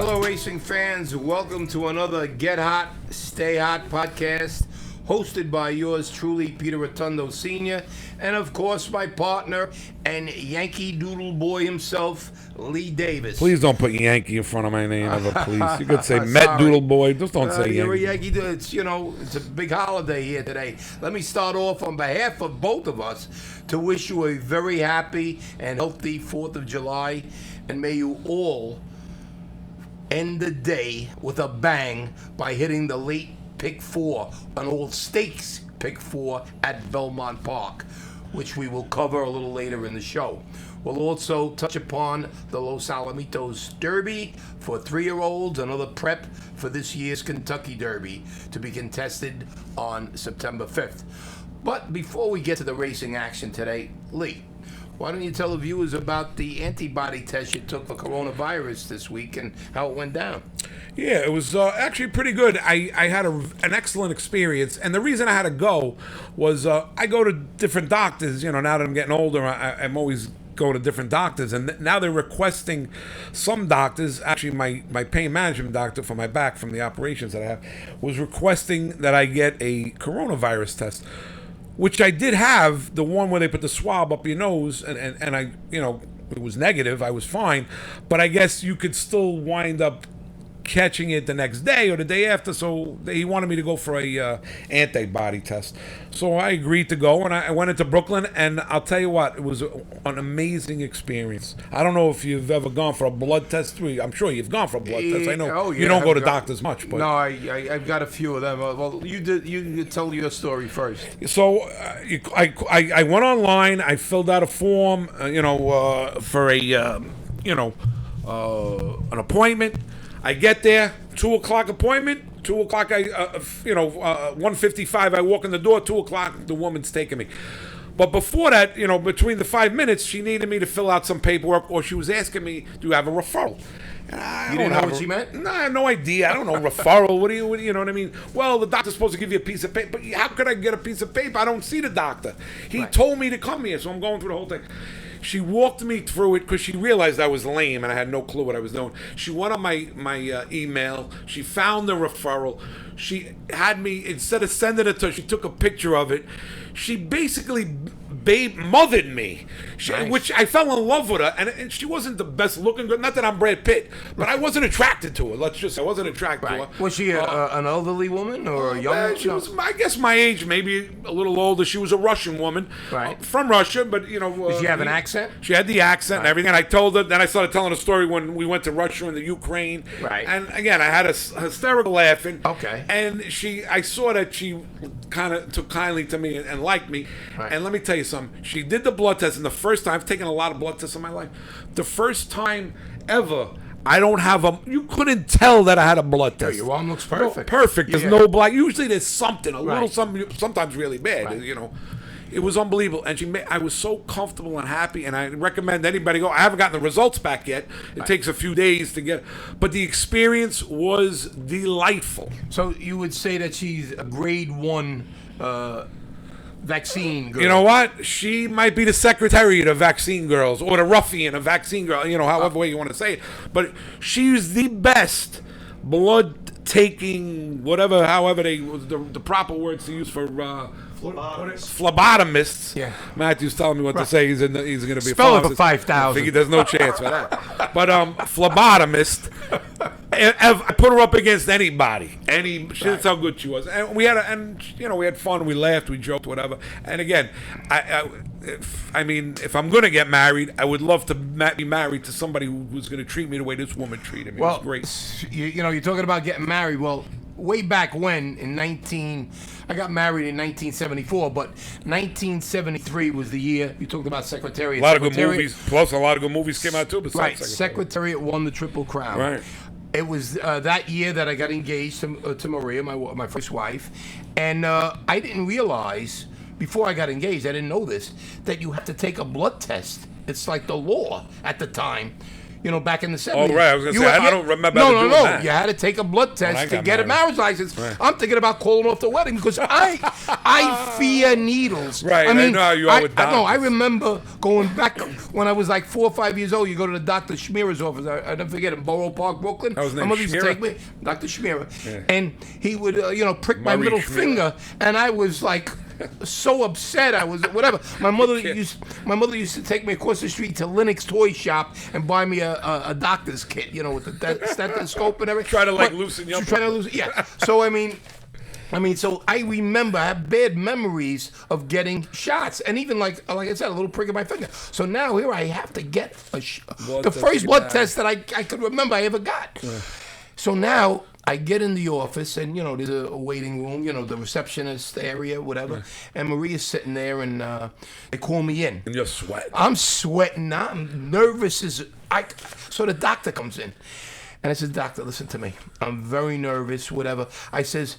Hello, racing fans. Welcome to another Get Hot, Stay Hot podcast, hosted by yours truly, Peter Rotundo Sr., and of course, my partner and Yankee Doodle Boy himself, Lee Davis. Please don't put Yankee in front of my name ever, please. You could say Met Doodle Boy. Just don't say You're Yankee. a Yankee. It's a big holiday here today. Let me start off on behalf of both of us to wish you a very happy and healthy 4th of July, and may you all end the day with a bang by hitting the late pick 4, an old stakes pick 4 at Belmont Park, which we will cover a little later in the show. We'll also touch upon the Los Alamitos Derby for 3-year-olds, another prep for this year's Kentucky Derby to be contested on September 5th. But before we get to the racing action today, Lee, why don't you tell the viewers about the antibody test you took for coronavirus this week and how it went down? Yeah, it was actually pretty good. I had an excellent experience, and the reason I had to go was I go to different doctors. Now that I'm getting older, I'm always going to different doctors, and now they're requesting some doctors. Actually, my pain management doctor for my back from the operations that I have was requesting that I get a coronavirus test, which I did have, the one where they put the swab up your nose, and I, it was negative. I was fine, but I guess you could still wind up catching it the next day or the day after, so he wanted me to go for a antibody test. So I agreed to go, and I went into Brooklyn, and I'll tell you what, it was an amazing experience. I don't know if you've ever gone for a blood test. I'm sure you've gone for a blood test. I know you don't go to doctors much, but no, I've got a few of them. Well, you tell your story first. So I went online. I filled out a form, for an appointment. I get there, 2 o'clock appointment. 2 o'clock, 1:55. I walk in the door. 2 o'clock, the woman's taking me. But before that, between the 5 minutes, she needed me to fill out some paperwork, or she was asking me, "Do you have a referral?" And you didn't know what she meant? No, I have no idea. I don't know referral. What do you know what I mean? Well, the doctor's supposed to give you a piece of paper. But how could I get a piece of paper? I don't see the doctor. He told me to come here, so I'm going through the whole thing. She walked me through it because she realized I was lame and I had no clue what I was doing. She went on my email. She found the referral. She had me, instead of sending it to her, she took a picture of it. She basically mothered me, Nice. which I fell in love with her. And she wasn't the best looking girl. Not that I'm Brad Pitt, but I wasn't attracted to her. I wasn't attracted to her. Was she an elderly woman or a young? She was, I guess, my age, maybe a little older. She was a Russian woman, from Russia, but Did she have an accent? She had the accent and everything. I told her. Then I started telling a story when we went to Russia and the Ukraine. Right. And again, I had a hysterical laughing. Okay. And I saw that she kind of took kindly to me and liked me. Right. And let me tell you something. She did the blood test, and the first time, I've taken a lot of blood tests in my life. The first time ever, I don't have you couldn't tell that I had a blood test. Your arm looks perfect. No, perfect. There's no black. Usually there's something, little something, sometimes really bad, It was unbelievable, and I was so comfortable and happy, and I recommend anybody go. I haven't gotten the results back yet. It takes a few days to get, but the experience was delightful. So you would say that she's a grade 1 vaccine girl. You know what? She might be the secretariat of vaccine girls, or the ruffian of vaccine girl, however way you want to say it. But she's the best blood-taking, however the proper words to use for phlebotomists. Yeah. Matthew's telling me what to say. He's going to be Spell a it for 5,000. There's no chance for that. But phlebotomist, I put her up against anybody. That's how good she was. And we had fun. We laughed. We joked. Whatever. And again, if I'm going to get married, I would love to be married to somebody who's going to treat me the way this woman treated me. Well, it was great. You're talking about getting married. Well, way back when, I got married in 1974, but 1973 was the year. You talked about Secretariat. A lot of good movies. Plus, a lot of good movies came out too. Besides Secretariat won the Triple Crown. Right. It was that year that I got engaged to Maria, my first wife, and I didn't realize before I got engaged. I didn't know this, that you have to take a blood test. It's like the law at the time. back in the 70s. Oh, right. I was going to say, I don't remember No, ever no, doing no. that. You had to take a blood test I to got get a married. marriage license. Right. I'm thinking about calling off the wedding because I fear needles. Right, I know how you are with No, I doctors. remember going back when I was like 4 or 5 years old. You go to the Dr. Schmierer's office. I never forget in Borough Park, Brooklyn. That was My named mother used to Schmierer? take me, Dr. Schmierer, Yeah. and he would, prick my Murray middle Schmierer. finger, and I was like so upset. I was whatever. My mother used to take me across the street to Linux Toy Shop and buy me a doctor's kit, with the stethoscope and everything. Try to, loosen you up. Try to loosen, yeah. So so I remember, I have bad memories of getting shots, and even like I said, a little prick in my finger. So now here I have to get the test first you blood got. test that I could remember I ever got. So now I get in the office, and there's a waiting room, the receptionist area, whatever, and Maria's sitting there, and they call me in. And you're sweating. I'm sweating. I'm nervous so the doctor comes in, and I says, "Doctor, listen to me. I'm very nervous. Whatever." I says,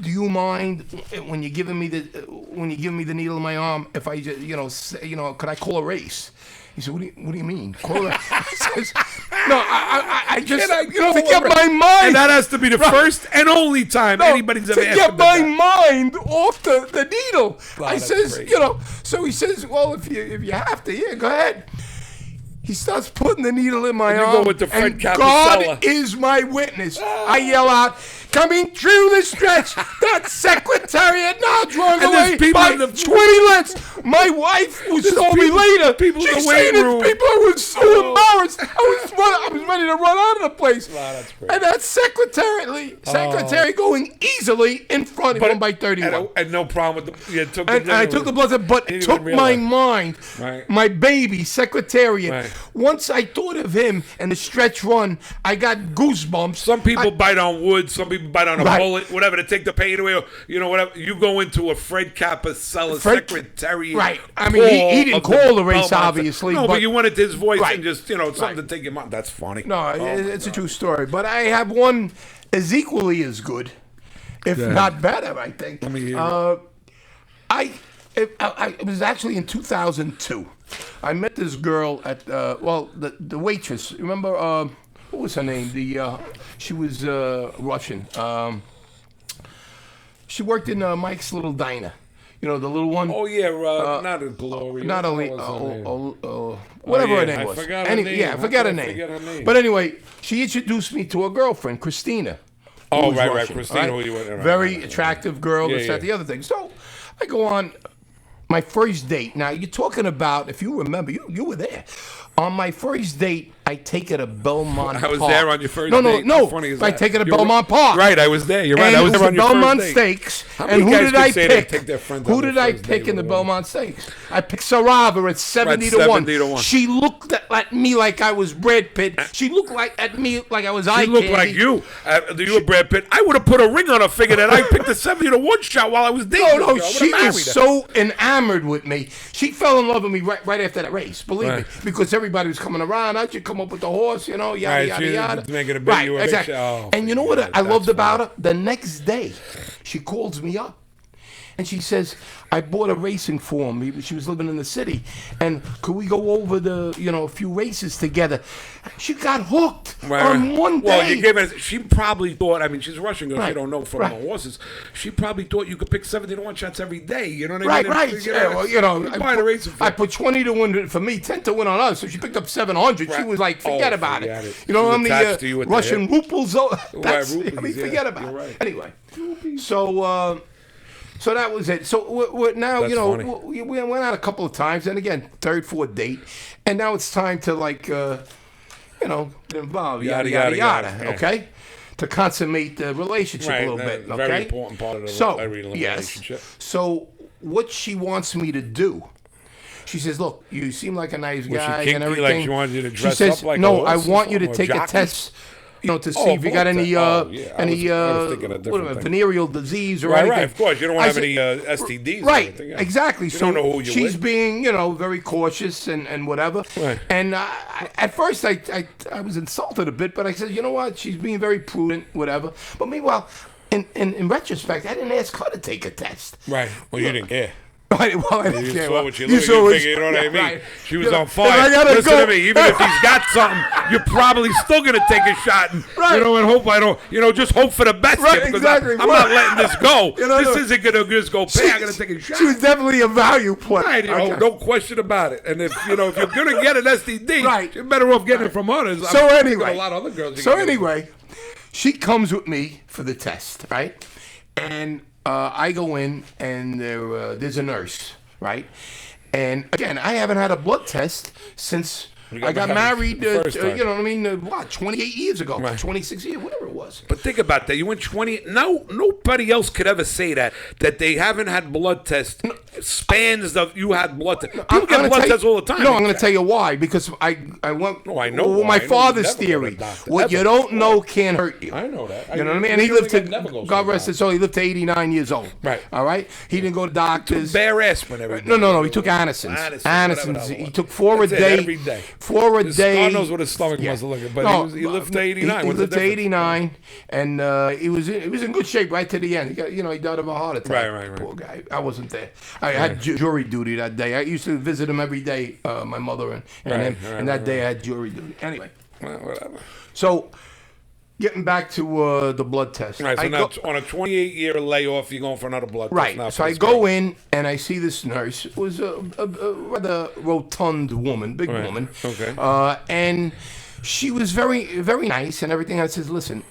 "Do you mind when you're giving me the needle in my arm if I just could I call a race?" He said, "What do you mean? Call a race?" I says, "No, I just to get my mind." And that has to be the first and only time anybody's ever to asked get him my that. mind off the needle. Wow, I that's says, great. so he says, "Well, if you have to, yeah, go ahead." He starts putting the needle in my And you arm, go with the Fred and Capicella. God is my witness. I yell out, "Coming through the stretch, that secretariat now drawn And there's away people by in the- 20 lengths." My wife was told me later. people in the She's waiting saying room. it's people. I was so embarrassed. I was ready to run out of the place. Wow, that's great. And that secretary going easily in front of him by 31. And no problem with the. You took And I took the blood test, but it You took didn't my realize. mind, Right. my baby, Secretariat. Right. Once I thought of him and the stretch run, I got goosebumps. Some people bite on wood. Some people bite on a Right. bullet. Whatever to take the pain away. Or, whatever. You go into a Fred Capicella Fred- secretary. Right. I mean, he didn't call the race, obviously, No, but you wanted his voice Right. and just something Right. to take him out. That's funny. No, it's a true story. But I have one as equally as good, if not better, I think. Let me hear It was actually in 2002. I met this girl at the waitress. Remember what was her name? She was Russian. She worked in Mike's Little Diner. The little one. Oh yeah, not a Gloria. Not only What was her name? whatever her yeah, name I was. forgot her name. Yeah, I How forgot could her I name. forget her name? But anyway, she introduced me to a girlfriend, Christina. Oh, who was right, Russian, Christina, who you went around. Very Right. attractive girl. Yeah, This, that, yeah. the other thing. So I go on my first date. Now you're talking about, if you remember, you were there. On my first date, I take her to Belmont I was Park. there on your first no, date. No, How funny is I that? take her to You're Belmont Park. Right, I was there. You're right. And I it was was there the on your Belmont first date. Steaks. How And many who guys did could I say they pick? take their friends Who on did their I first pick date in the with a woman? Belmont Steaks? I picked Sarava at 70 to 1. 70 to 1. She looked at me like I was Brad Pitt. She looked at me like I was eye She looked candy. like you. You were Brad Pitt. I would have put a ring on her finger that I picked a 70 to 1 shot while I was dating. No, her. I would've she married was her. so enamored with me. She fell in love with me right after that race, believe me. Right. Because everybody was coming around. How'd you come up with the horse, yada, Right, yada, she was yada. making a big- Right, you were a big exactly. show. And you know what Yeah, I loved that's about her? The next day, she calls me up. And she says, "I bought a racing form." She was living in the city, and could we go over a few races together? She got hooked on one day. Well, you gave it. She probably thought. I mean, she's a Russian girl. She Right, don't know from right. horses. She probably thought you could pick 70 to 1 shots every day. You know what I Right, mean? right. Yeah, well, I I the racing form. put 20 to 1 for me, 10 to 1 on us. So she picked up 700. She Right. was like, forget Oh, about forget it. it. You know She how was many attached to you at the Russian hip. rubles? That's, rupees, I mean, yeah, forget about you're it. right. Anyway, so that was it. So we're now, That's funny. we went out a couple of times, and again, third, fourth date, and now it's time to get involved, yada yada yada. yeah. Okay, to consummate the relationship Right, a little that's bit. a Okay, very important part of the so every yes. relationship. So what she wants me to do. She says, "Look, you seem like a nice she guy kinky, and like everything." she wanted you to She dress says, up like a "No, I horse or want you to something, or take a jockey?" test, to see Oh, if you got blood any test. Oh, yeah. I was thinking a different thing. venereal disease or Right, anything." right. Of course, you don't want I to have said- any STDs. or Right, anything, yeah. exactly. You So don't know who you're she's with. being, very cautious and whatever. Right. And at first I was insulted a bit, but I said, you know what? She's being very prudent, whatever. But meanwhile, in retrospect, I didn't ask her to take a test. Right. Well, you didn't care. Right, well, I You didn't care. saw what you You looked. saw You what figure, you know what I yeah, mean? right. She was You know, on if fire. I gotta Listen go- to me. Even if he's got something, you're probably still gonna take a shot and Right. and hope I don't. Just hope for the best. Right, here, because exactly. I'm not letting this go. You know, This no. isn't gonna just go pay. I gotta take a shot. She was definitely a value player. Right, Okay. no question about it. And if you're gonna get an STD, Right. you're better off getting it from others. So I'm thinking anyway, a lot of other girls. So anyway, she comes with me for the test, right? And I go in, and there's a nurse, right? And again, I haven't had a blood test since I got married. the first time. You know what I mean? 28 years ago, Right. 26 years, whatever it was. But think about that. You went 20. No, nobody else could ever say that they haven't had blood tests. Spans of you had blood tests. People I'm get gonna blood tell tests you- all the time. No, I'm going to tell you why. Because I went. No, I know Well, why. my I know father's you never go to theory. a doctor, What ever. you don't know can't hurt you. I know that. You know what I mean? And he lived to, never go God rest his soul, he lived to 89 years old. Right. All right? He didn't go to doctors. Bare aspirin every day. No. He took Anisons. Anisons. He took 4 a That's it, day. every day. 4 a His- day. God knows what his stomach must have looked like. But he lived to 89. He What's the lived to difference? 89, and he was in good shape right to the end. He got, he died of a heart attack. Right. Poor guy. I wasn't there. I had jury duty that day. I used to visit him every day, my mother and him. And that day I had jury duty. Anyway, Well, whatever. so getting back to the blood test. Right, so I now go- on a 28-year layoff, you're going for another blood test. Right. now So for I this go girl. in and I see this nurse. It was a rather rotund woman, big Right. woman. Okay. And she was very, very nice and everything. I says, listen,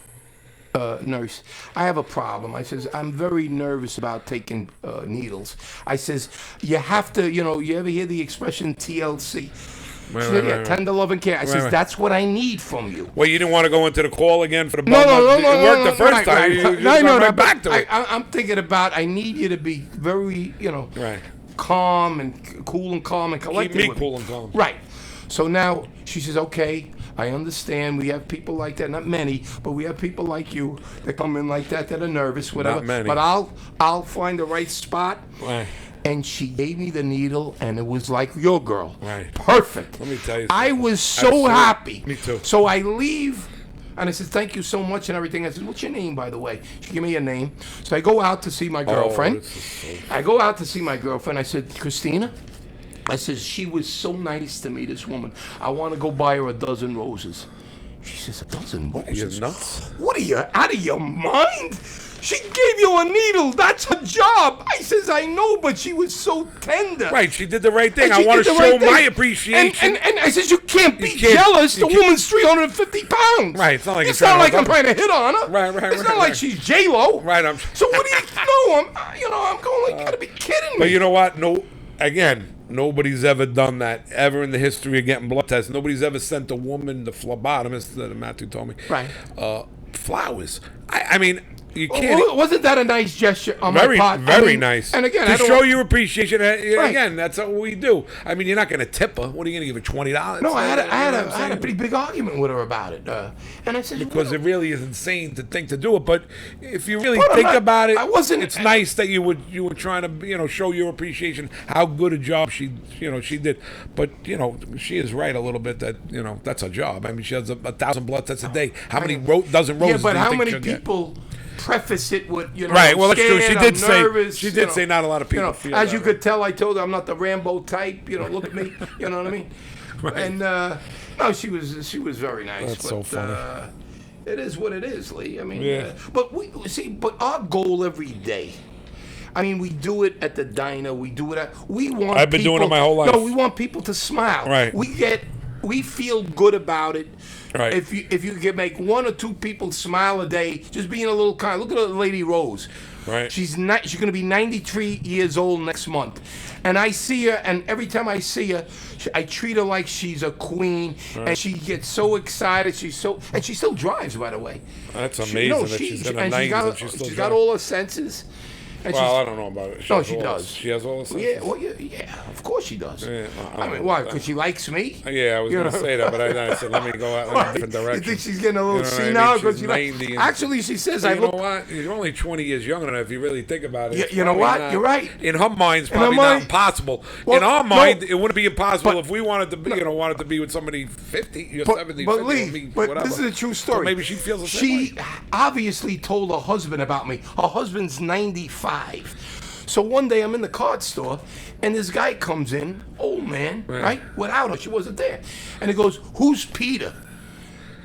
nurse, I have a problem. I says, I'm very nervous about taking needles. I says, you have to, you ever hear the expression TLC? She said, yeah, tender loving care. I says, right. that's what I need from you. Well, you didn't want to go into the call again for the No, blood. no, It worked the first right, time. right. You just No, went no, right back but to it. I'm thinking about, I need you to be very, Right. calm and cool and calm and collected. me with cool and calm. Right. So now she says, okay, I understand. We have people like that, not many, but we have people like you that come in like that are nervous, whatever. Not many. But I'll find the right spot. Right. And she gave me the needle, and it was like your girl. Right. Perfect. Let me tell you I something. was so Absolutely. happy. Me too. So I leave, and I said, thank you so much and everything. I said, what's your name, by the way? She gave me a name. So I go out to see my girlfriend. this is so- I go out to see my girlfriend. I said, Christina, I said, she was so nice to me, this woman. I want to go buy her a dozen roses. She says, a dozen roses? You're nuts. What are you, out of your mind? She gave you a needle. That's her job. I says, I know, but she was so tender. Right, she did the right thing. And I she want to did the show right thing. my appreciation. And I says, you can't be can't- jealous. you The can't- woman's 350 pounds. Right, it's not like it's you're not trying like to I'm hook up- trying to hit on her. Right, It's not right, like right. she's J Lo. Right, I'm. So what do you know? I'm going like, gotta be kidding me. But you know what? No, again, nobody's ever done that ever in the history of getting blood tests. Nobody's ever sent a woman, the phlebotomist that Matthew told me, Right. flowers. I mean, you can't. Wasn't that a nice gesture on Very, my part? very nice. And again, I to don't show your appreciation. Right. Again, that's what we do. I mean, you're not going to tip her. What are you going to give her, $20? No, I had You know what I'm a saying? pretty big argument with her about it, and I said Because "Well, it really is insane to think to do it, but if you really But I'm think not- about it, I wasn't- It's nice that you were trying to show your appreciation, how good a job she did. But she is right a little bit that that's her job. I mean, she has 1,000 blood tests a day. How many dozen yeah, roses? but do you how think many she'll get? people preface it with Right, well, that's true. scared, She did I'm say- nervous, she did say not a lot of people feel as that you way. could tell, I told her I'm not the Rambo type. Look at me. You know what I mean? Right. And no, she was very nice. That's so but, funny. It is what it is, Lee. I mean, Yeah. but our goal every day. I mean, we do it at the diner. We do it we want. I've been doing it my whole life. No, we want people to smile. Right. We feel good about it. Right. If you can make one or two people smile a day, just being a little kind. Look at the Lady Rose. Right. She's going to be 93 years old next month, and I see her, and every time I see her, I treat her like she's a queen, and she gets so excited. And she still drives, by the way. That's amazing that she's in her 90s and she's still she's got driving. all her senses. And Well, I don't know about it. No, has she all- does. She has all the senses. Yeah, well, yeah, of course she does. Yeah, I mean, why? Because she likes me? Yeah, I was You going to know? say that, but I said, let me go out in a different direction. You think she's getting a little You know what I senile mean? because She's she 90 and- Actually, she says But I you know look. what? You're only 20 years younger than her if you really think about it. You- It's you know probably what? not- You're right. In her mind, it's In her probably not mind- impossible. Well, in our no. mind, it wouldn't be impossible But- if we wanted to be, wanted to be with somebody 50 or But, 70. but 50, Lee, I mean, but whatever. this is a true story. But maybe she feels the same She way. obviously told her husband about me. Her husband's 95. So one day I'm in the card store, and this guy comes in, old man, right? Without her, she wasn't there. And he goes, "Who's Peter?"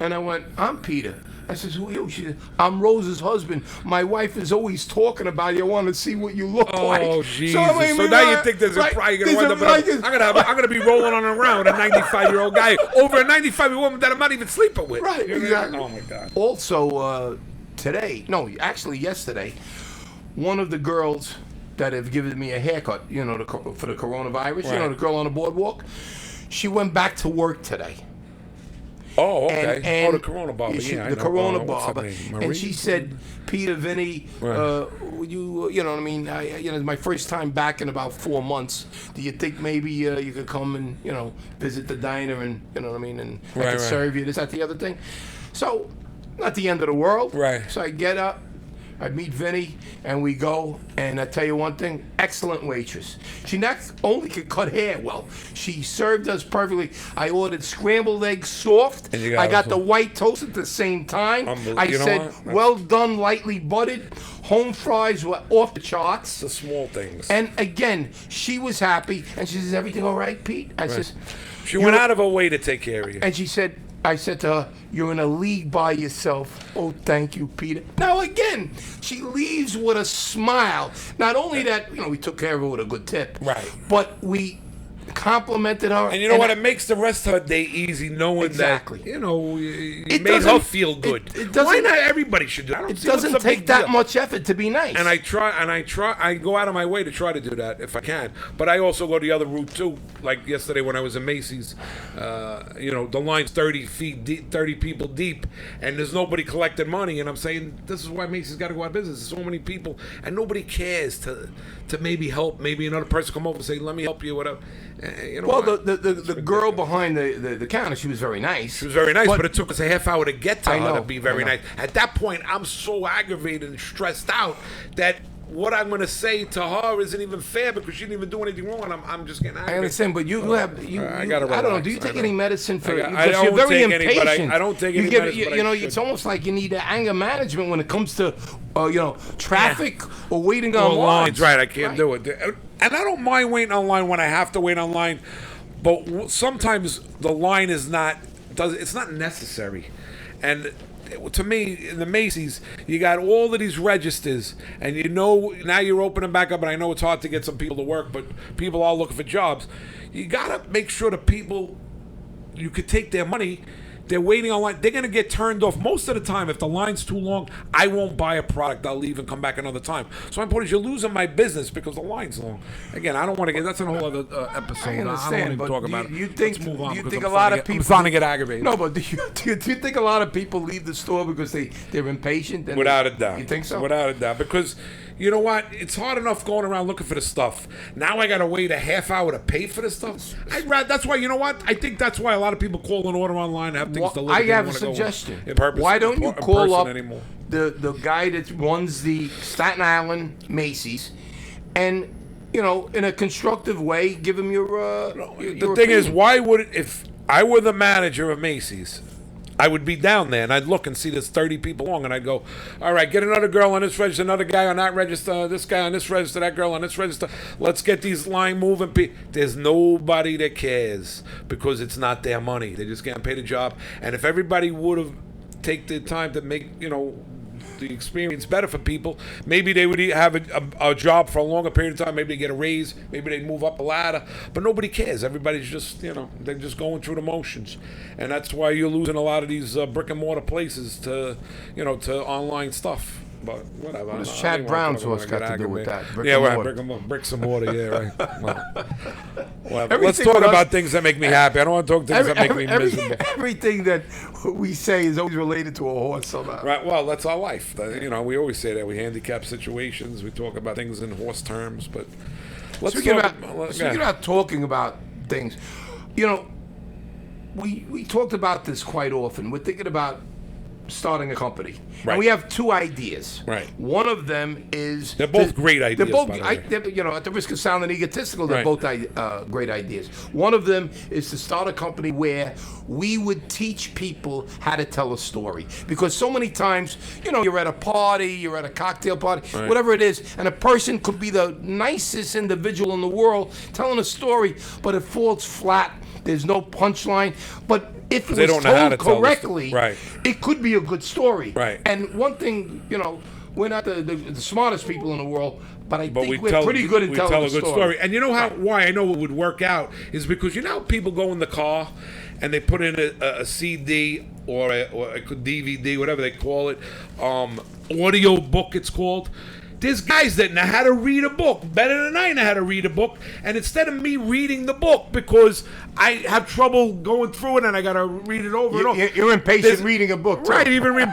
And I went, "I'm Peter." I says, "Who are you?" She said, "I'm Rose's husband. My wife is always talking about you. I want to see what you look like." Oh, Jesus. I So mean, now you think there's a price you're going to wind up. I'm going to be rolling on around with a 95-year-old guy over a 95-year-old woman that I'm not even sleeping with. Right, exactly. Oh, my God. Also, actually yesterday, one of the girls that have given me a haircut, for the coronavirus, Right. the girl on the boardwalk, she went back to work today. Oh, okay. And the Corona barber. I the know. Corona What's her barber. name? And Marie? she said, "Peter, Vinny, would you know what I mean? It's my first time back in about 4 months. Do you think maybe you could come and, visit the diner and, you know what I mean, and I could serve you, this, that, the other thing?" So, not the end of the world. Right. So I get up. I meet Vinny, and we go, and I tell you one thing, excellent waitress. She not only could cut hair well, she served us perfectly. I ordered scrambled eggs soft. And you I got some- the white toast at the same time. I You know said, what? well done, lightly buttered. Home fries were off the charts. The small things. And again, she was happy, and she says, "Everything all right, Pete?" I says, She went out of her way to take care of you. and she said, I said to her, "You're in a league by yourself." "Oh, thank you, Peter." Now again, she leaves with a smile. Not only that, we took care of her with a good tip. Right. But we complimented her. And you know what? It makes the rest of her day easy knowing Exactly. that, you It made her doesn't- feel good. it doesn't- Why not everybody should do that? I don't It see what's doesn't the big take that deal. much effort to be nice. And I go out of my way to try to do that if I can. But I also go the other route too. Like yesterday when I was in Macy's, the line's 30 feet deep, 30 people deep, and there's nobody collecting money. And I'm saying this is why Macy's got to go out of business. There's so many people, and nobody cares to maybe help. Maybe another person come over and say, "Let me help you," whatever. Well, the girl behind the counter, she was very nice. She was very nice, but it took us a half hour to get to I her know, to be I very know. nice. At that point, I'm so aggravated and stressed out that what I'm going to say to her isn't even fair because she didn't even do anything wrong, and I'm just getting aggravated. I understand, but you have I gotta I don't know. relax. Do you take I any don't. medicine for? I Because you're don't very take any, but impatient. I don't take You any give- medicine, you- but You know, I it's should. almost like you need anger management when it comes to, traffic or waiting Well, on lines, lines. right? I can't do it, and I don't mind waiting online when I have to wait online, but sometimes the line is not. It's not necessary, and to me, in the Macy's, you got all of these registers, and now you're opening back up, and I know it's hard to get some people to work, but people are looking for jobs. You gotta make sure the people, you could take their money. They're waiting online. They're going to get turned off. Most of the time, if the line's too long, I won't buy a product. I'll leave and come back another time. So my point is, you're losing my business because the line's long. Again, I don't want to get. That's a whole other episode. I don't understand, want to but talk about it. you think Let's move on you because think I'm a lot starting of to get- people I'm starting to get aggravated. No, but do you think a lot of people leave the store because they're impatient? And Without a doubt. You think so? Without a doubt. Because you know what? It's hard enough going around looking for the stuff. Now I got to wait a half hour to pay for the stuff. That's why, you know what? I think that's why a lot of people call and order online and have things Well, delivered. I They don't have a wanna go suggestion. in purpose- Why don't you in call person up anymore. the guy that runs the Staten Island Macy's and, in a constructive way, give him your The thing is, why would it, if I were the manager of Macy's, I would be down there and I'd look and see there's 30 people long and I'd go, all right, get another girl on this register, another guy on that register, this guy on this register, that girl on this register. Let's get these line moving. There's nobody that cares because it's not their money. They're just getting paid a job. And if everybody would have take the time to make, the experience better for people, maybe they would have a job for a longer period of time. Maybe they get a raise. Maybe they move up a ladder. But nobody cares. Everybody's just, they're just going through the motions, and that's why you're losing a lot of these brick and mortar places to, to online stuff. But whatever. What does I Chad don't Brown's wanna horse get got to do with aggravated. that? Brick Yeah, and right. mortar. Bricks and mortar. Yeah, right. Well, let's Everything talk with us- about things that make me happy. I don't want to talk things that make me miserable. Everything that we say is always related to a horse somehow. Right. Well, that's our life. We always say that we handicap situations. We talk about things in horse terms, but let's Speaking talk about talking about things, we talked about this quite often. We're thinking about starting a company, Right. and we have two ideas. Right. One of them is They're both great ideas, They're both, by the way. at the risk of sounding egotistical, they're Right. both great ideas. One of them is to start a company where we would teach people how to tell a story, because so many times, you're at a party, you're at a cocktail party, Right. whatever it is, and a person could be the nicest individual in the world telling a story, but it falls flat. There's no punchline. But if it They was don't know how to told tell the correctly, right. it could be a good story. Right. And one thing, we're not the smartest people in the world, but I think we we're tell, pretty good at we telling tell a a good story. And you know why I know it would work out is because how people go in the car and they put in a CD or a DVD, whatever they call it, audio book it's called. There's guys that know how to read a book better than I know how to read a book, and instead of me reading the book because I have trouble going through it and I gotta read it over and over. You're impatient reading a book, too. Right? Even read.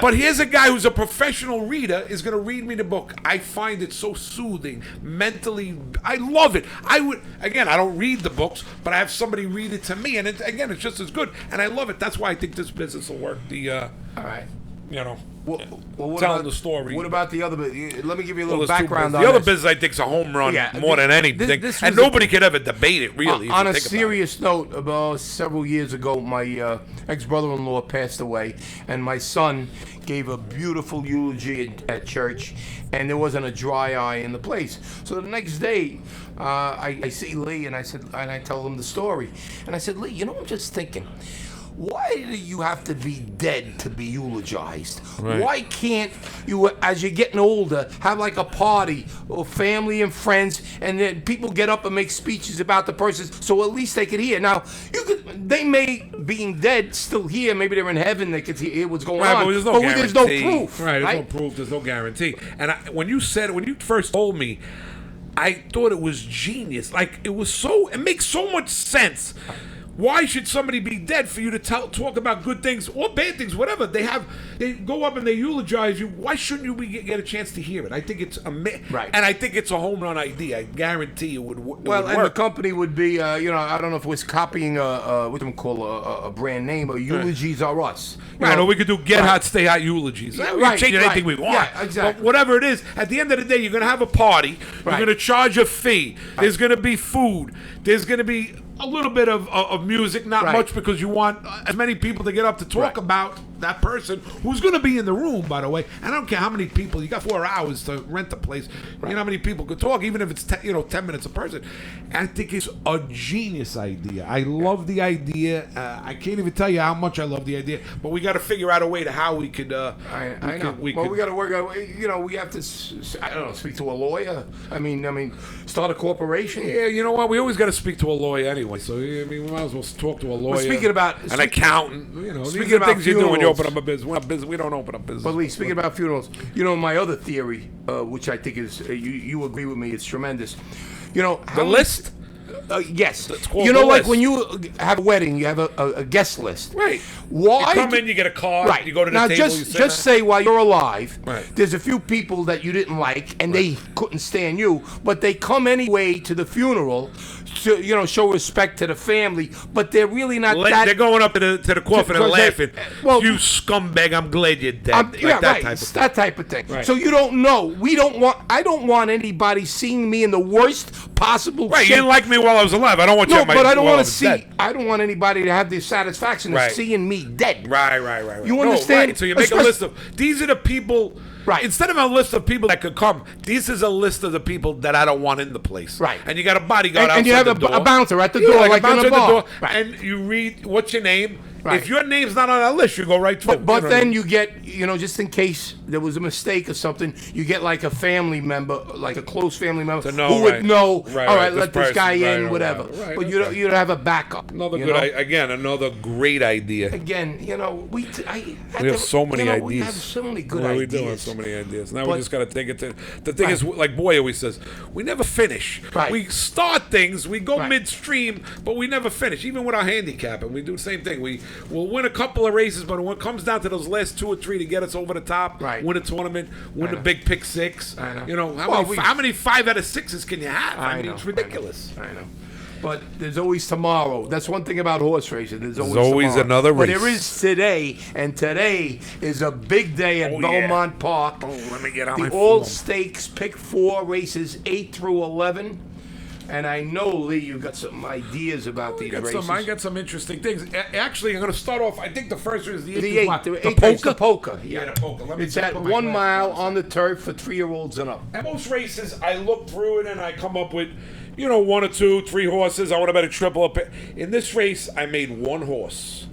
But here's a guy who's a professional reader is gonna read me the book. I find it so soothing, mentally. I love it. I don't read the books, but I have somebody read it to me, and it's just as good, and I love it. That's why I think this business will work. All right. Well, what telling about the story. What about the other? Let me give you a little Well, there's two background businesses. on the other this. business I think is a home run Yeah, more than anything, this and was nobody could ever debate it really. On a if you think about it. serious note, about several years ago, my ex-brother-in-law passed away, and my son gave a beautiful eulogy at church, and there wasn't a dry eye in the place. So the next day, I see Lee, and I tell him the story, and I said, Lee, I'm just thinking. Why do you have to be dead to be eulogized? Right. Why can't you, as you're getting older, have like a party or family and friends, and then people get up and make speeches about the person, so at least they could hear. Now, they may, being dead, still hear. Maybe they're in heaven. They could hear what's going on. But there's no but guarantee. there's no proof. Right, there's no proof. There's no guarantee. And when you first told me, I thought it was genius. Like it makes so much sense. Why should somebody be dead for you to talk about good things or bad things, whatever they go up and they eulogize you? Why shouldn't you get a chance to hear it? I think it's right, and I think it's a home run idea. I guarantee it would work. The company would be, I don't know if it was copying what do we call a brand name, or Eulogies Are Us. Right, or we could do Get Hot, Stay Hot eulogies. We can change anything we want. Yeah, exactly. But whatever it is, at the end of the day, you're going to have a party. You're going to charge a fee. There's going to be food. There's going to be a little bit of music, not much, because you want as many people to get up to talk about that person who's going to be in the room, by the way. And I don't care how many people. You got 4 hours to rent the place. You know how many people could talk, even if it's 10 minutes a person. And I think it's a genius idea. I love the idea. I can't even tell you how much I love the idea. But we got to figure out a way to how we could. I know. We got to work out. We have to. I don't know. Speak to a lawyer. I mean, start a corporation. Yeah, you know what? We always got to speak to a lawyer anyway. So we might as well talk to a lawyer. Speaking about an accountant. Speaking about things you do when you funerals. open up a business. We're not business. We don't open up business. But Lee, speaking about funerals, my other theory, which I think is you agree with me, it's tremendous. The list. Yes. Like list. When you have a wedding, you have a guest list. Right. Why? You come in, you get a card. Right. You go to the now, table. just say while you're alive. Right. There's a few people that you didn't like, and they couldn't stand you, but they come anyway to the funeral to show respect to the family. But they're really not that. They're going up to the coffin and laughing. You scumbag! I'm glad you're dead. That type of thing. Right. So you don't know. I don't want anybody seeing me in the worst possible. Right. shape. You didn't like me while I was alive. I don't want you. But I don't want to see. Dead. I don't want anybody to have the satisfaction of seeing me dead. Right. You understand? Right. So you make a list of these are the people. Right. Instead of a list of people that could come, this is a list of the people that I don't want in the place. Right. And you got a bodyguard outside and you have the door. a bouncer at the door, like in a bar. Right. And you read what's your name. Right. If your name's not on that list, you go right to it. But then you get, just in case there was a mistake or something, you get like a family member, like a close family member, who would know, all right, let this guy in, whatever. But you don't have a backup. Another great idea. Again, we have so many ideas. We have so many good ideas. We do have so many ideas. Now we just got to take it to. The thing is, like Boy always says, we never finish. Right. We start things, we go midstream, but we never finish. Even with our handicap, and we do the same thing. We'll win a couple of races, but when it comes down to those last 2 or 3 to get us over the top, win a tournament, win the big pick 6. I know. How many 5 out of 6s can you have? I mean, it's ridiculous. I know. But there's always tomorrow. That's one thing about horse racing. There's always tomorrow. another But race. there is today, and today is a big day at Belmont Park. Oh, let me get on my The All phone. Stakes Pick 4 races 8 through 11. And I know, Lee, you've got some ideas about these races. I got some interesting things. Actually, I'm going to start off. I think the first one is the The 8th. eighth race, the polka. Yeah, the polka. Let me It's just at put my 1 glasses mile on. on the turf for 3-year-olds and up. At most races, I look through it and I come up with, 1 or 2, 3 horses. I want to bet a triple up. In this race, I made 1 horse.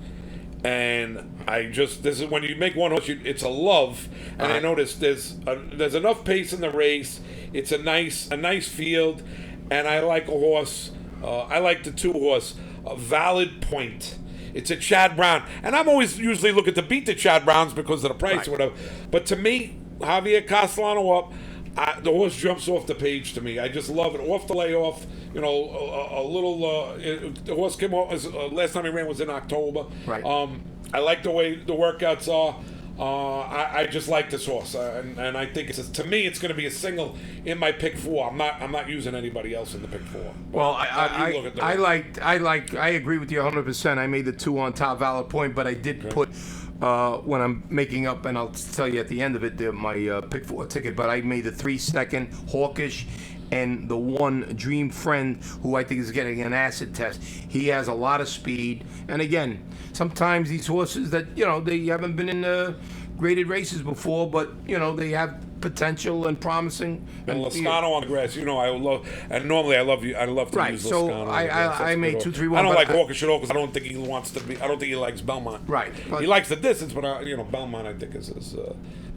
And this is when you make 1 horse, it's a love. And I noticed there's enough pace in the race. It's a nice field. And I like a horse. I like the 2 horse, Valid Point. It's a Chad Brown, and I'm always usually looking to beat the Chad Browns because of the price or whatever. But to me, Javier Castellano up, the horse jumps off the page to me. I just love it. Off the layoff, a little. The horse came off. Last time he ran was in October. Right. I like the way the workouts are. I just like this horse, and I think to me it's going to be a single in my pick 4. I'm not using anybody else in the pick 4. Well, I agree with you 100%. I made the 2 on top, Valid Point, but I did put when I'm making up, and I'll tell you at the end of it, my pick 4 ticket. But I made the 3 second Hawkish. And the 1 Dream Friend, who I think is getting an acid test. He has a lot of speed. And again, sometimes these horses that, they haven't been in graded races before, but, they have potential and promising. And Loscano on the grass, I love, and normally I love to use so Loscano. on the grass. I made good. 2, 3, 1. I don't like Hawkish at all because I don't think he wants to be. I don't think he likes Belmont. Right. He likes the distance, but Belmont I think is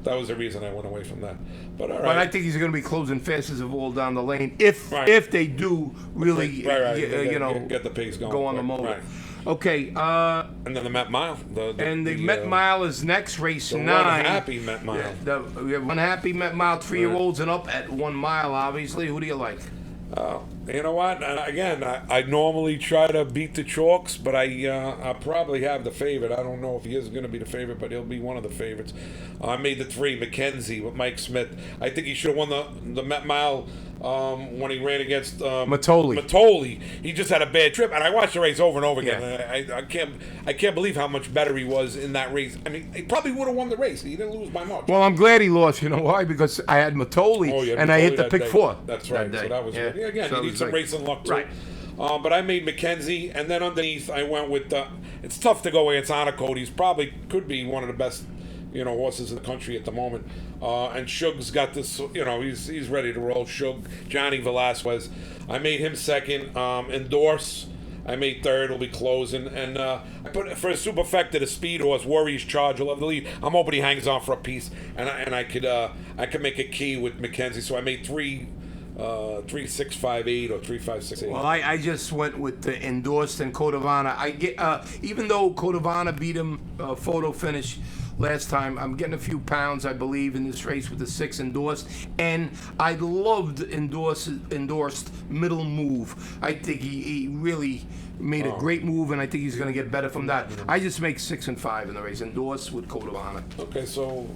that was the reason I went away from that. But all right. But I think he's going to be closing fastest of all down the lane if they do really, get the pace going. go on the motor. Right. Okay. And then the Met Mile. The Met Mile is next, race 9. Unhappy Met Mile. We have Unhappy Met Mile, 3-year-olds and up at 1 mile, obviously. Who do you like? You know what? Again, I normally try to beat the chalks, but I probably have the favorite. I don't know if he is going to be the favorite, but he'll be one of the favorites. I made the 3, Mackenzie with Mike Smith. I think he should have won the Met Mile when he ran against Matoli. He just had a bad trip, and I watched the race over and over again. Yeah. And I can't believe how much better he was in that race. I mean, he probably would have won the race. He didn't lose by much. Well, I'm glad he lost. You know why? Because I had Matoli, and I hit the pick 4. That's right. So that was good. Again, so you need some racing luck too. Right. But I made Mackenzie, and then underneath I went with. It's tough to go against Anacote. He's probably could be one of the best, horses in the country at the moment. And Shug's got this. He's ready to roll. Shug, Johnny Velasquez. I made him second. Endorse. I made 3rd. Will be closing, and I put for a superfecta, a speed horse, Warriors Charge. Will have the lead. I'm hoping he hangs on for a piece, and I could make a key with Mackenzie. So I made 3. 3-6-5-8 or 3-5-6-8. Well, I just went with the Endorsed and Codavana. I get even though Codavana beat him photo finish last time, I'm getting a few pounds, I believe, in this race with the 6 Endorsed, and I loved Endorsed middle move. I think he really made a great move, and I think he's going to get better from that. I just make 6 and 5 in the race, Endorsed with Codavana. Okay, so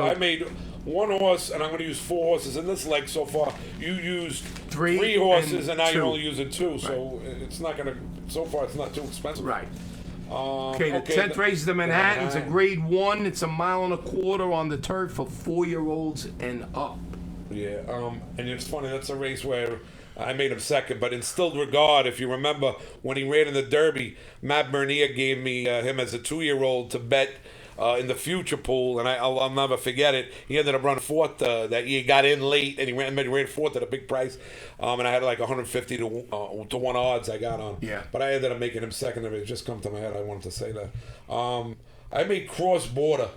I made 1 horse, and I'm going to use 4 horses in this leg so far. You used 3 horses, and now 2. you're only using 2, so it's not going to. So far, it's not too expensive. Right. Okay, the 10th race is the Manhattan. It's a grade 1. It's 1.25 miles on the turf for 4-year-olds and up. Yeah, and it's funny, that's a race where I made him second, but in still regard, if you remember, when he ran in the Derby, Matt Bernier gave me him as a 2-year-old to bet in the future pool, and I'll never forget it. He ended up running 4th that year. He got in late, and he ran 4th at a big price, and I had like 150 to 1 odds I got on. Yeah. But I ended up making him second. It just come to my head. I wanted to say that. I made Cross Border.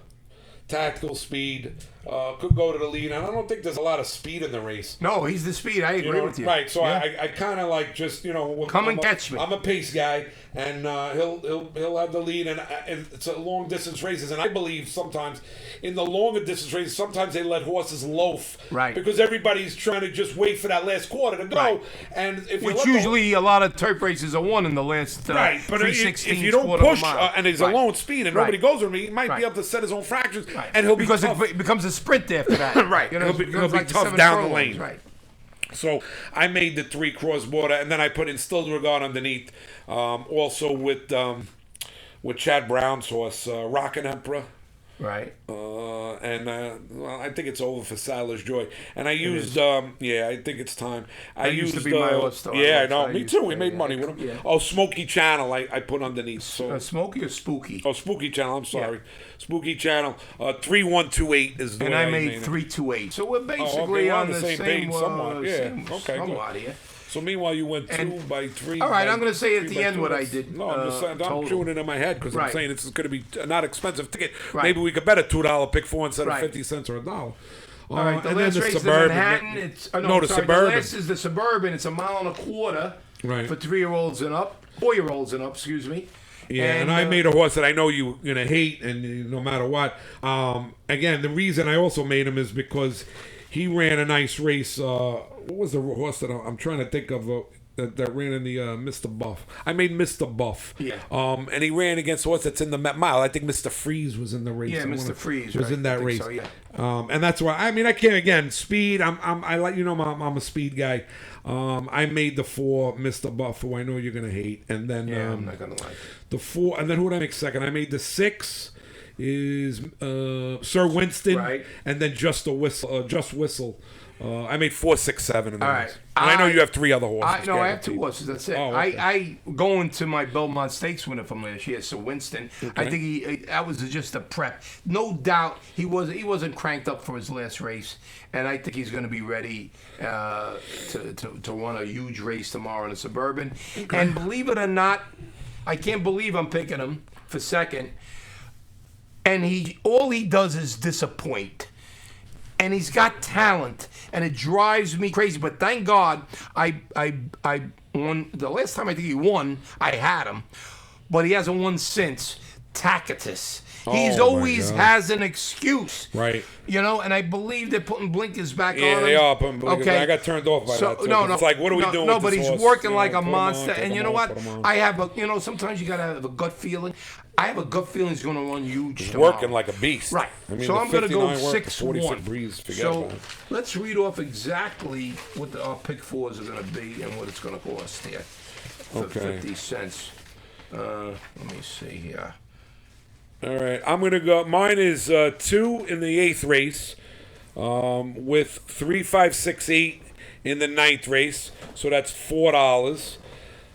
Tactical speed, could go to the lead, and I don't think there's a lot of speed in the race. No, he's the speed. I agree with you. Right, so yeah. I kind of like just come and catch me. I'm a pace guy, and he'll have the lead, and it's a long distance races, and I believe sometimes in the longer distance races, sometimes they let horses loaf, right? Because everybody's trying to just wait for that last quarter to go, right. And if which usually a lot of turf races are won in the last right, but if you don't push and he's a lone speed and nobody goes with me, he might be able to set his own fractions, and he'll be because tough. It becomes a sprint after that, right? He'll be like tough down the lane, right? So I made the 3 cross-border, and then I put instilled regard underneath. Also with Chad Brown's horse, Rockin' Emperor. Right. Well, I think it's over for Silas Joy. And I used, yeah, I think it's time. I used to be my horse, though. Yeah, I know. Me too. We made money with him. Yeah. Oh, Smoky Channel, I put underneath. So. Smoky or Spooky? Oh, Spooky Channel. I'm sorry. Spooky Channel. 3128 is the and way I made it. 328. So we're basically we're on the same page somewhat. Yeah. same, Okay. somewhat here. So meanwhile, you went 2 by 3. All right, I'm going to say at 3 the by end 2. what I did. No, I'm just saying, I'm total. chewing it in my head because I'm Right. saying it's going to be a not expensive ticket. Right. Maybe we could bet a $2 pick 4 instead of Right. 50 cents or $1. All right, the and last then race is the Suburban. Manhattan. It's the sorry, Suburban. The last is the Suburban. It's 1.25 miles Right. for 3-year-olds and up, 4-year-olds and up. Excuse me. Yeah, and I made a horse that I know you're going to hate, and no matter what. Again, the reason I also made him is because he ran a nice race. What was the horse that I'm trying to think of? That ran in the Mr. Buff. I made Mr. Buff. Yeah. And he ran against a horse that's in the mile. I think Mr. Freeze was in the race. Yeah, Mr. Freeze was in that race. So, yeah. And that's why I can't again speed. I like I'm a speed guy. I made the 4 Mr. Buff, who I know you're gonna hate, and then I'm not gonna like it. the 4, and then who did I make second? I made the 6 is Sir Winston, Right. and then Just Whistle. I made 4, 6, 7 in the All race. right. And I know you have 3 other horses. I have 2 guaranteed. horses. That's it. Oh, okay. I go into my Belmont Stakes winner from last year, so Winston. I think that was just a prep. No doubt he wasn't cranked up for his last race, and I think he's going to be ready to run a huge race tomorrow in the Suburban. And believe it or not, I can't believe I'm picking him for second. And all he does is disappoint. And he's got talent, and it drives me crazy. But thank God, I won the last time I think he won. I had him, but he hasn't won since. Tacitus. He's Oh, my always God. has an excuse, Right. And I believe they're putting blinkers back Yeah, on him. they are putting blinkers. I got turned off by that, too. No, It's like, what are we doing No, with but this he's horse? working You like know, a put him on, monster. take And you him know off, what? put him on. I have sometimes you gotta have a gut feeling. I have a gut feeling he's going to run huge He's tomorrow. working like a beast. Right. I mean, So the I'm going to go 59 worked, 6-1. 46 breeze, forget So about it. let's read off exactly what our pick 4s are going to be and what it's going to cost here for Okay. 50 cents. Let me see here. All right, I'm gonna go. Mine is 2 in the 8th race, with 3, 5, 6, 8 in the 9th race. So that's $4.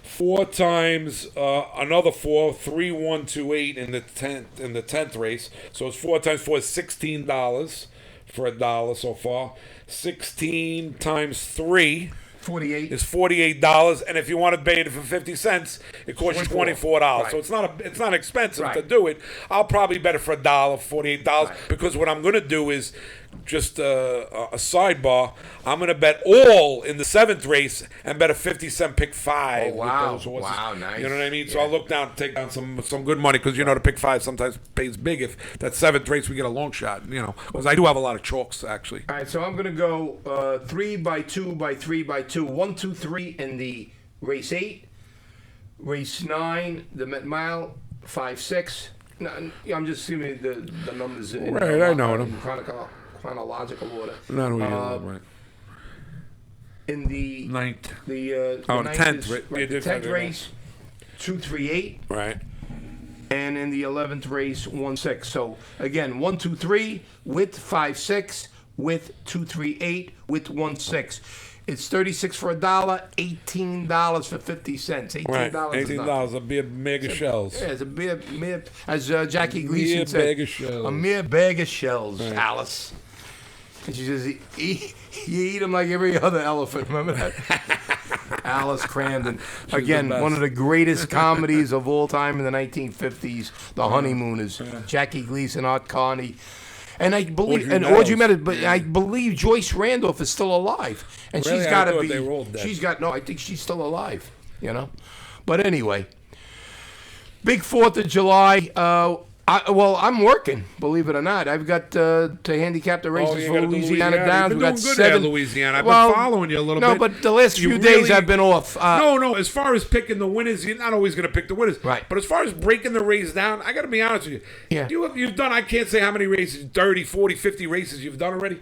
4 times another 4, 3, 1, 2, 8 in the 10th race. So it's 4 times 4 is $16 for $1 so far. 16 times 3. 48. Is $48, and if you want to pay it for 50 cents, it costs you $24. Right. So it's not expensive Right. to do it. I'll probably bet it for $1, $48, Right. because what I'm going to do is just a sidebar. I'm going to bet all in the 7th race and bet a 50-cent pick 5. Oh, wow. With those horses. Wow, nice. You know what I mean? So Yeah. I'll look down, take down some good money, because the pick 5 sometimes pays big. If that 7th race we get a long shot, because I do have a lot of chalks actually. All right, so I'm going to go 3 by 2 by 3 by 2. 1, 2, 3 in the race 8. Race 9, the Met Mile, 5, 6. No, I'm just giving you the numbers in, Right, I know them. in chronological order. Not who you are, right. In the 9th. the Oh, ninth 10th, is- right. right, You the did 10th have it, race, 2, 3, 8. Right. And in the 11th race, 1, 6. So again, 1, 2, 3 with 5, 6 with 2, 3, 8 with 1, 6. It's 36 for $1, $18 for 50 cents. Right, $18 is nothing. $18 a mere mega shells. Yeah, it's a mere as Jackie Gleason Mere said, bag of shells. a mere bag of shells, Right. Alice. And she says, you eat them like every other elephant. Remember that? Alice Crandon. Again, the best. one of the greatest comedies of all time in the 1950s, The Honeymooners. Jackie Gleason, Art Carney. And I believe, Audrey and Meadows. Audrey Meadows, but I believe Joyce Randolph is still alive, and Really? she's I got to thought be. they were all dead. I think she's still alive. But anyway, big 4th of July. I'm working, believe it or not. I've got to handicap the races you for gotta do Louisiana Louisiana. Downs. You've We've been got doing good 7. there, Louisiana. I've been following you a little bit. No, but the last You few days really- I've been off. No. As far as picking the winners, you're not always going to pick the winners. Right. But as far as breaking the race down, I got to be honest with you. Yeah. You've done, I can't say how many races, 30, 40, 50 races you've done already.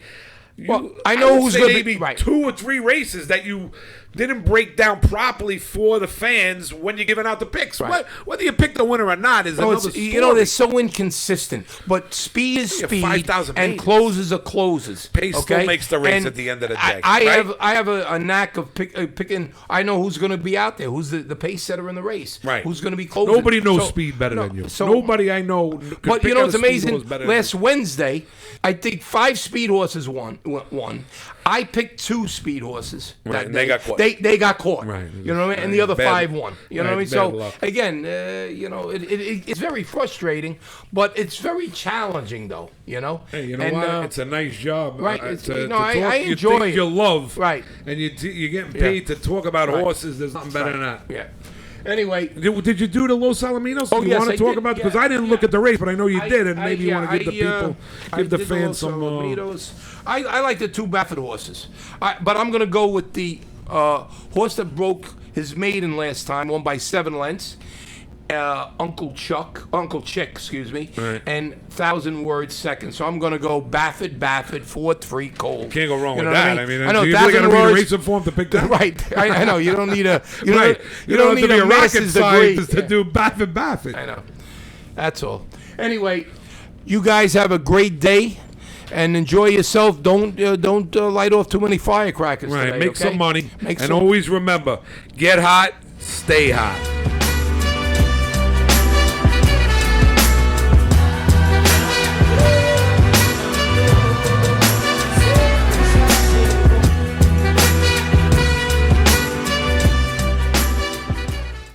Well, I know would who's say gonna be- maybe right. 2 or 3 races that you didn't break down properly for the fans when you're giving out the picks. Right. Whether you pick the winner or not is No, another story. you know, they're so inconsistent. But speed is Yeah, speed, 5,000 and meters. closes are closes. Pace still okay? makes the race And at the end of the I, day, I right? have a knack of picking. I know who's going to be out there. Who's the pace setter in the race? Right. Who's going to be closing? Nobody knows So- speed better no, than you. so- Nobody I know. Could But pick you know out what's a speed amazing? horse better than Last you. Wednesday, I think 5 speed horses won. I picked 2 speed horses. Right, that and they day. got caught. They got caught. Right. You know what I mean? And the other Bad- 5 won. You know what I mean? bad So luck. again, you know, it's very frustrating, but it's very challenging, though. You know. Hey, you know And, what? It's a nice job. right, To, it's- to you know, I talk enjoy things it. you love. Right. And you're getting paid to talk about Right. horses. There's nothing better than that. Yeah. Anyway. Did you do the Los Alamitos? Oh, Do you yes, want I to talk did. about? Because Yeah, I didn't look yeah. at the race, but I know you did, and maybe you yeah, want to give the people, I give the did fans Los some. Alamitos. I like the 2 Baffert horses, but I'm going to go with the horse that broke his maiden last time, won by 7 lengths. Uncle Chick, excuse me, Right. and 1,000 words second. So I'm going to go Baffert, 4-3 Cold. Can't go wrong You with know what that. I I mean, mean, I know you really got to 1,000 read a words. racing form to pick that. Right, I know. You don't need a you Right. you don't need have to be a a rocket master's degree. scientist to do Baffert. I know. That's all. Anyway, you guys have a great day and enjoy yourself. Don't light off too many firecrackers Right. today, Make okay? some money, Make and some. always remember: get hot, stay hot.